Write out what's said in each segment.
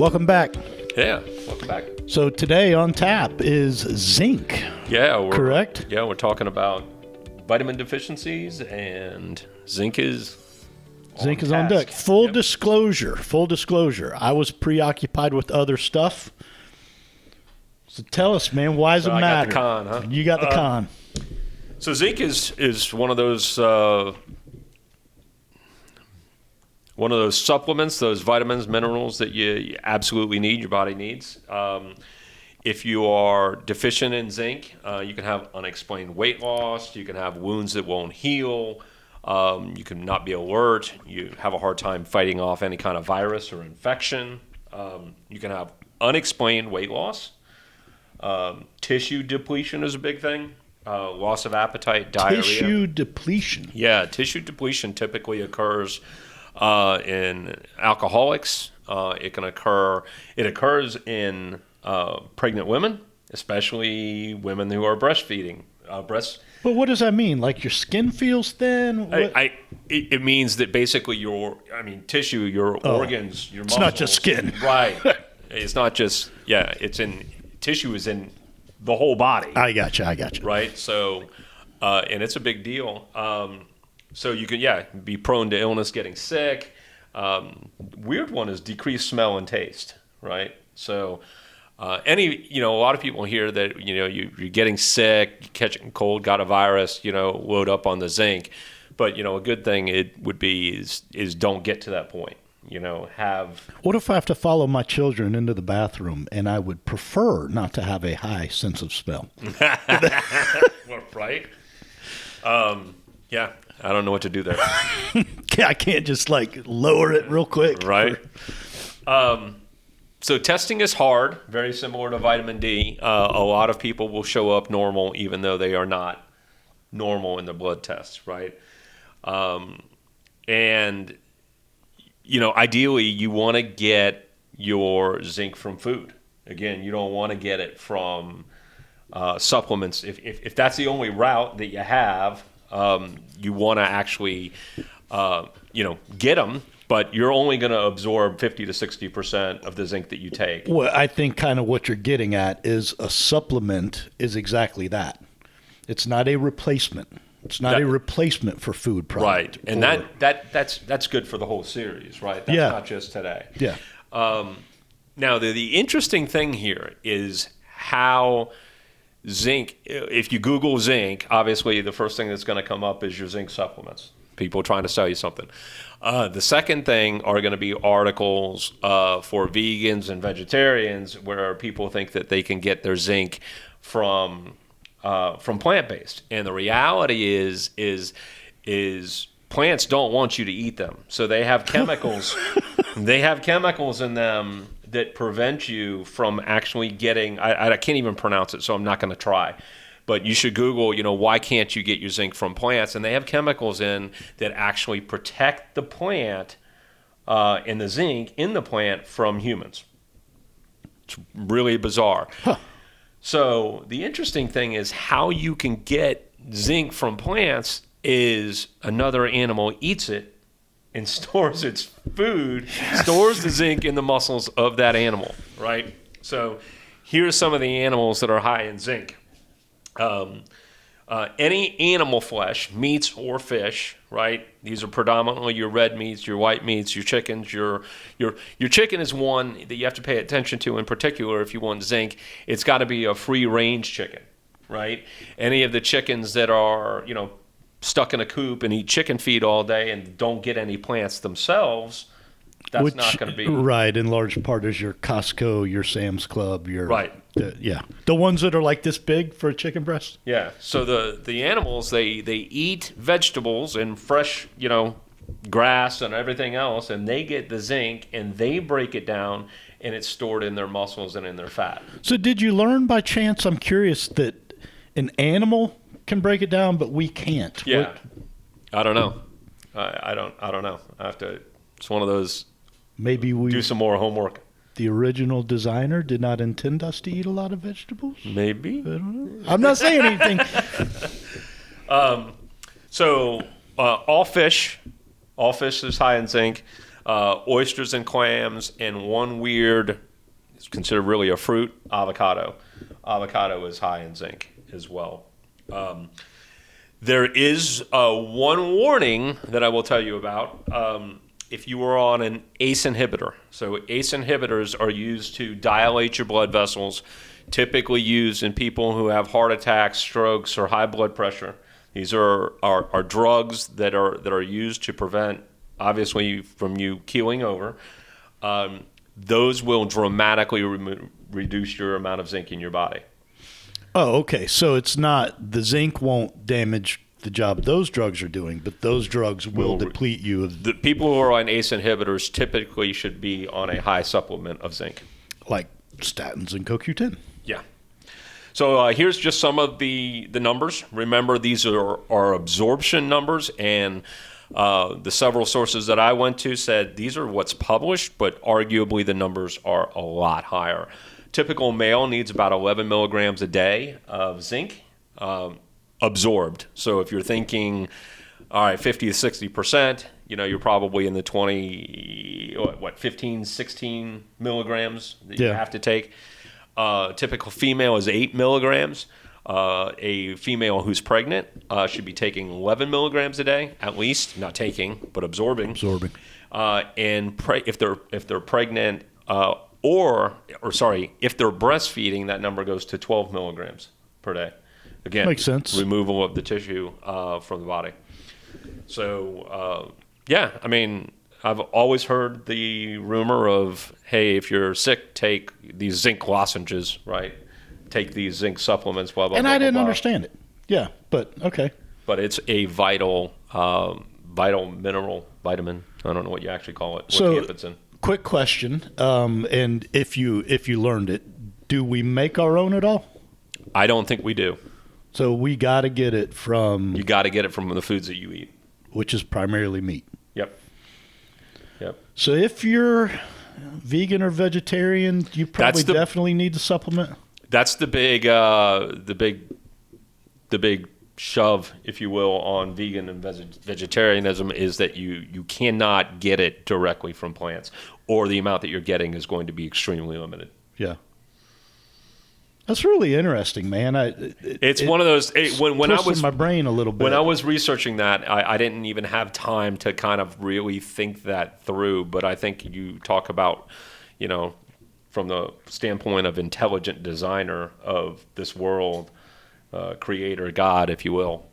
Welcome back. Yeah, welcome back. So today on tap is zinc. Yeah, correct? Yeah, we're talking about vitamin deficiencies, and zinc is on deck. Full disclosure. I was preoccupied with other stuff. So tell us, man, why does it matter? I got the con, huh? You got the con. So zinc is one of those supplements, those vitamins, minerals that you absolutely need, your body needs. If you are deficient in zinc, you can have unexplained weight loss. You can have wounds that won't heal. You can not be alert. You have a hard time fighting off any kind of virus or infection. You can have unexplained weight loss. Tissue depletion is a big thing. Loss of appetite, diarrhea. Tissue depletion. Yeah, tissue depletion typically occurs in alcoholics. It occurs in pregnant women, especially women who are breastfeeding. But what does that mean? Like your skin feels thin? It means that basically tissue, your organs, your muscles. It's not just skin. Right. It's not just, tissue is in the whole body. I got you. Right? So, and it's a big deal. So you can, be prone to illness, getting sick. Weird one is decreased smell and taste, right? So a lot of people hear that, you're getting sick, you're catching a cold, got a virus, load up on the zinc. But, a good thing it would be is don't get to that point. What if I have to follow my children into the bathroom and I would prefer not to have a high sense of smell? Right? Yeah. I don't know what to do there. I can't just lower it real quick. Right. So testing is hard, very similar to vitamin D. A lot of people will show up normal even though they are not normal in their blood tests, right? And ideally you want to get your zinc from food. Again, you don't want to get it from supplements. If that's the only route that you have, you want to actually, get them, but you're only going to absorb 50 to 60% of the zinc that you take. Well, I think kind of what you're getting at is a supplement is exactly that. It's not a replacement. It's not a replacement for food product. Right, and that's good for the whole series, right? That's not just today. Yeah. Now, the interesting thing here is how zinc, if you Google zinc, obviously the first thing that's going to come up is your zinc supplements. People trying to sell you something. The second thing are going to be articles for vegans and vegetarians where people think that they can get their zinc from plant-based. And the reality is plants don't want you to eat them. So they have chemicals. They have chemicals in them that prevent you from actually getting, I can't even pronounce it, so I'm not going to try. But you should Google, why can't you get your zinc from plants? And they have chemicals in that actually protect the plant and the zinc in the plant from humans. It's really bizarre. Huh. So the interesting thing is how you can get zinc from plants is another animal eats it and stores its food, stores the zinc in the muscles of that animal, right? So here's some of the animals that are high in zinc. Any animal flesh, meats or fish, right? These are predominantly your red meats, your white meats, your chickens. Your chicken is one that you have to pay attention to in particular if you want zinc. It's got to be a free-range chicken, right? Any of the chickens that are, stuck in a coop and eat chicken feed all day and don't get any plants themselves, that's not going to be... Right, in large part is your Costco, your Sam's Club, your... Right. The ones that are like this big for a chicken breast? Yeah, so the animals, they eat vegetables and fresh, grass and everything else, and they get the zinc and they break it down and it's stored in their muscles and in their fat. So did you learn by chance, I'm curious, that an animal can break it down, but we can't? Yeah. I don't know. I don't know. I have to, it's one of those, maybe we do some more homework. The original designer did not intend us to eat a lot of vegetables? Maybe. I don't know. I'm not saying anything. So all fish is high in zinc. oysters and clams, and one weird, it's considered really a fruit, avocado. Avocado is high in zinc as well. There is one warning that I will tell you about. If you are on an ACE inhibitor. So ACE inhibitors are used to dilate your blood vessels, typically used in people who have heart attacks, strokes, or high blood pressure. These are drugs that are used to prevent, obviously, from you keeling over. Those will dramatically reduce your amount of zinc in your body. Oh, okay. So it's not, the zinc won't damage the job those drugs are doing, but those drugs will deplete you. The people who are on ACE inhibitors typically should be on a high supplement of zinc. Like statins and CoQ10. Yeah. So here's just some of the numbers. Remember, these are absorption numbers, and the several sources that I went to said these are what's published, but arguably the numbers are a lot higher. Typical male needs about 11 milligrams a day of zinc absorbed. So if you're thinking, all right, 50 to 60%, you're probably in the 15, 16 milligrams that you have to take. Typical female is 8 milligrams. A female who's pregnant should be taking 11 milligrams a day, at least, not taking, but absorbing. And if they're pregnant, if they're breastfeeding, that number goes to 12 milligrams per day. Again, makes sense. Removal of the tissue from the body. So, I mean, I've always heard the rumor of, hey, if you're sick, take these zinc lozenges, right? Take these zinc supplements, blah, blah, and blah. And I didn't blah. understand it. Yeah, but okay. But it's a vital mineral, vitamin. I don't know what you actually call it. What camp it's in. Quick question, and if you learned it, do we make our own at all? I don't think we do. So we got to get it from... You got to get it from the foods that you eat. Which is primarily meat. Yep. So if you're vegan or vegetarian, you probably definitely need to supplement? That's the big shove, if you will, on vegan and vegetarianism is that you cannot get it directly from plants, or the amount that you're getting is going to be extremely limited. Yeah. That's really interesting, man. It's one of those. When I was my brain a little bit. When I was researching that, I didn't even have time to kind of really think that through. But I think you talk about, from the standpoint of intelligent designer of this world, creator, God, if you will,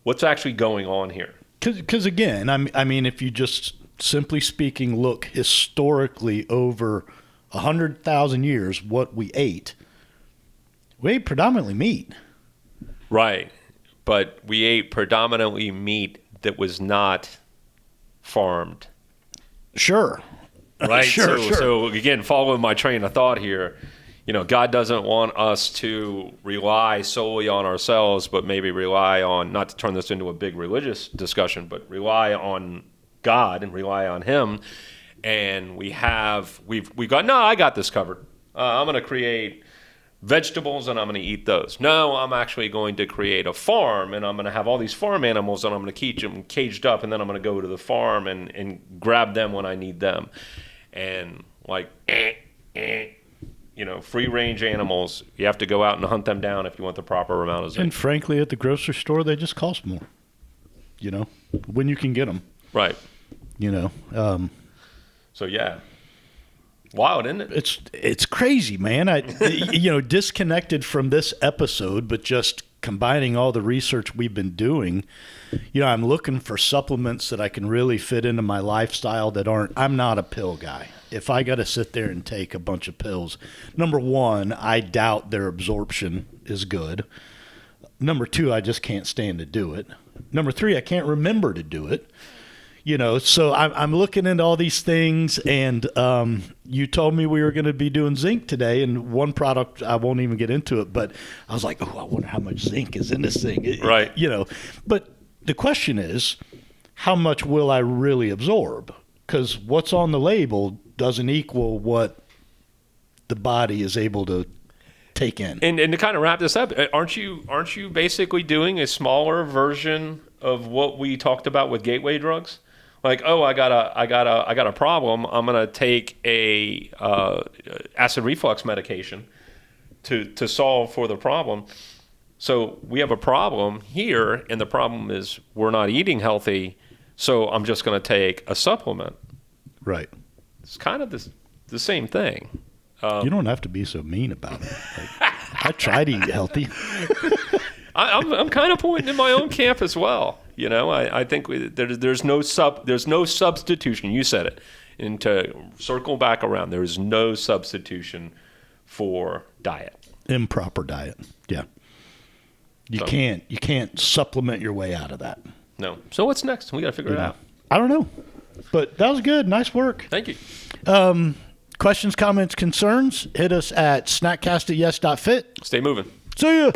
what's actually going on here? Because again, I mean, if you just simply speaking look historically over 100,000 years, what we ate predominantly meat. Right. But we ate predominantly meat that was not farmed. Sure. Right? Sure. So again, following my train of thought here, God doesn't want us to rely solely on ourselves, but maybe rely on, not to turn this into a big religious discussion, but rely on God and rely on Him. And we've got, no, I got this covered. I'm going to create vegetables and I'm going to eat those. No, I'm actually going to create a farm and I'm going to have all these farm animals and I'm going to keep them caged up, and then I'm going to go to the farm and grab them when I need them. And free range animals, you have to go out and hunt them down if you want the proper amount of zinc. And frankly, at the grocery store, they just cost more, when you can get them. Right. So yeah. Wild, isn't it? It's crazy, man. Disconnected from this episode, but just combining all the research we've been doing, I'm looking for supplements that I can really fit into my lifestyle I'm not a pill guy. If I got to sit there and take a bunch of pills, number one, I doubt their absorption is good. Number two, I just can't stand to do it. Number three, I can't remember to do it. So I'm looking into all these things, and you told me we were going to be doing zinc today, and one product, I won't even get into it, but I was like, I wonder how much zinc is in this thing. Right. But the question is, how much will I really absorb? Because what's on the label doesn't equal what the body is able to take in. And to kind of wrap this up, aren't you basically doing a smaller version of what we talked about with gateway drugs? Like, oh, I got a problem. I'm gonna take a acid reflux medication to solve for the problem. So we have a problem here, and the problem is we're not eating healthy. So I'm just going to take a supplement. Right. It's kind of the same thing. You don't have to be so mean about it. Like, I try to eat healthy. I'm kind of pointing in my own camp as well. You know, I think there's no substitution. You said it. And to circle back around, there is no substitution for diet. Improper diet. Yeah. You can't supplement your way out of that. No. So what's next? We got to figure it out. I don't know. But that was good. Nice work. Thank you. Questions, comments, concerns, hit us at snackcast@yes.fit. Stay moving. See ya.